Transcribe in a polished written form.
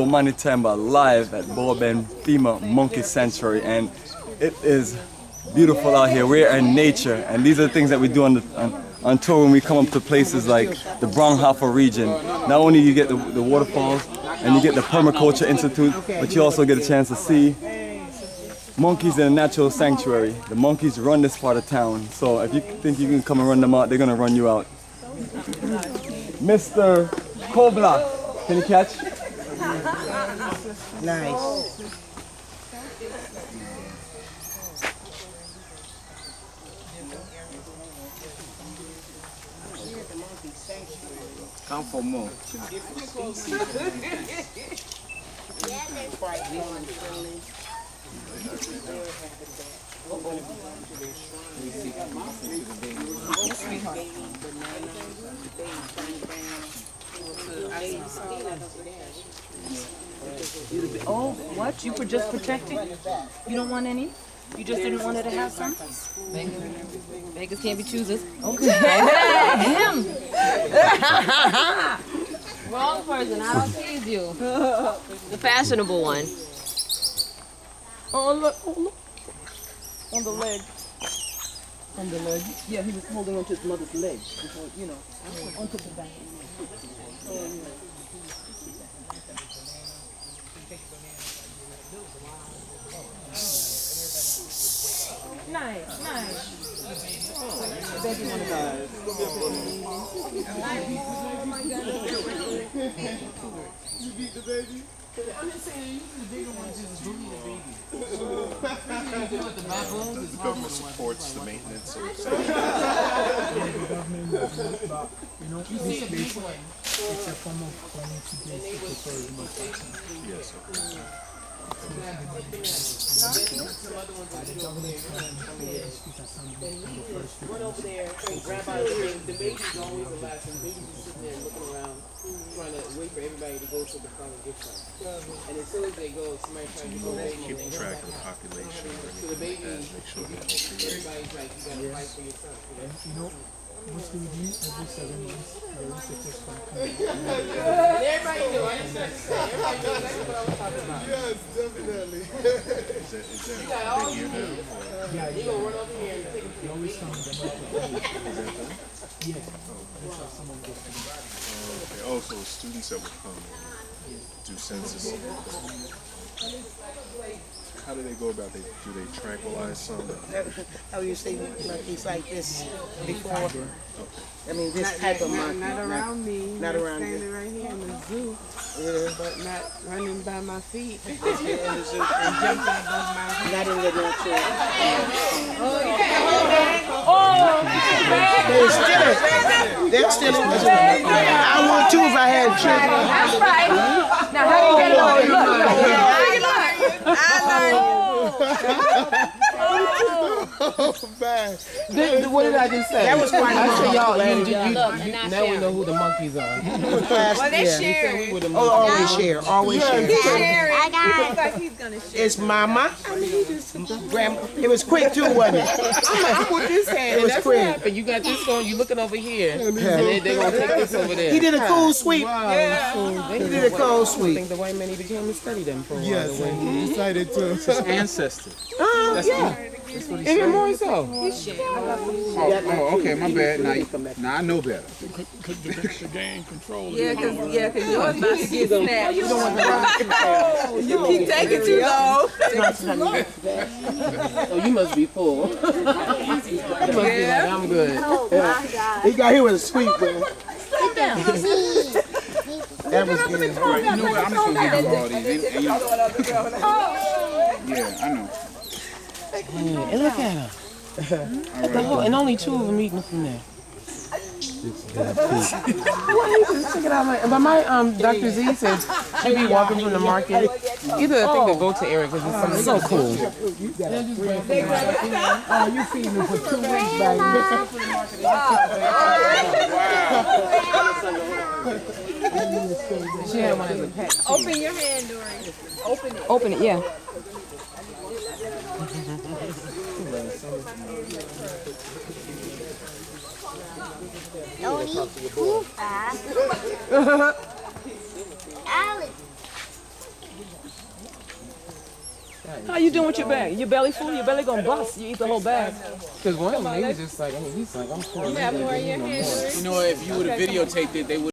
Bomani Temba live at Boabeng Fiema Monkey Sanctuary, and it is beautiful out here. We're in nature, and these are the things that we do on tour when we come up to places like the Bronghafa region. Not only you get the waterfalls and you get the Permaculture Institute, but you also get a chance to see monkeys in a natural sanctuary. The monkeys run this part of town, so if you think you can come and run them out, they're gonna run you out. Mr. Kobla, can you catch? Nice. Come for more. Oh, what? You were just protecting? You don't want any? You just didn't want her to have some? Beggars can't be choosers. Okay. Him! Wrong person, I don't tease you. The fashionable one. Oh, look. On the leg. On the leg. Yeah, he was holding onto his mother's leg before, you know, onto the back. Oh, yeah. Nice. Baby one of those. Oh my God. You beat the baby? I'm just saying, you the bigger ones just booty the baby. The government supports the maintenance of The government does not, but you know, this place, it's a form of community based tourism. yes, okay. Run over there and grab out the baby's always the last one. The baby's just sitting there looking around, trying to wait for everybody to go to the front and get some. And as soon as they go, somebody trying to go Keep track of the population or so the anything baby, like that. Make sure they're healthy. everybody's like, you gotta fight for yourself. You know, what we do every 7 months, the researchers come. Everybody knew, I didn't say everybody knew exactly what I was talking about. Yes, definitely. Is that big here now? Yeah, You gonna run over here and take they always come with the market. Is that done? Yeah, that's how some of those things. Okay. Oh, so students that would come and do census. How do they go about it? Do they tranquilize some? How you see monkeys like this before? I mean, this type of monkey. Not around me. Not around standing you. right here in the zoo, Yeah. but not running by my feet. And jumping above my head. Not in the nature. They're still in the zoo. I would too if I had children. That's right. Now, how do you get it on? Oh, man. What did I just say? That was quite I said, y'all, Now we know who the monkeys are. Well, they yeah. share. We were the Oh, always share. Always share. Looks like he's gonna share. It's mama. Grandma. It was quick too, wasn't it? I put this hand, It and was that's quick. what happened. You got this going, you looking over here, and they're going to take this over there. He did a cool sweep. Wow. He did a cold I sweep. think the white man even came and studied them for a while. Yes, and he decided to. Ancestor. Yeah. Even more so. Oh, okay, my bad. Now I know better. To gain control. Yeah, cause yours about to get snapped. You keep taking too long. Oh, you must be full. You must be like, I'm good. He got here with a sweep, man. That was good. You know what? I'm just gonna give you all these. Yeah, I know. And look at her. And only 2 of them eating from there. Check it out. But my Dr. Z said she'll be walking from the market. Either I think they'll go to Eric because it's so cool. You feeding him for 2 weeks, baby. She had one as a pet. Open your hand, Dory. Open it. Open it, yeah. Don't eat too fast. Alex. How you doing with your bag? Your belly full? Your belly gonna bust. You eat the whole bag. Because one of them, he was just like, he's like, I'm full. You have more in your hand. You know, if you would have videotaped it, they would.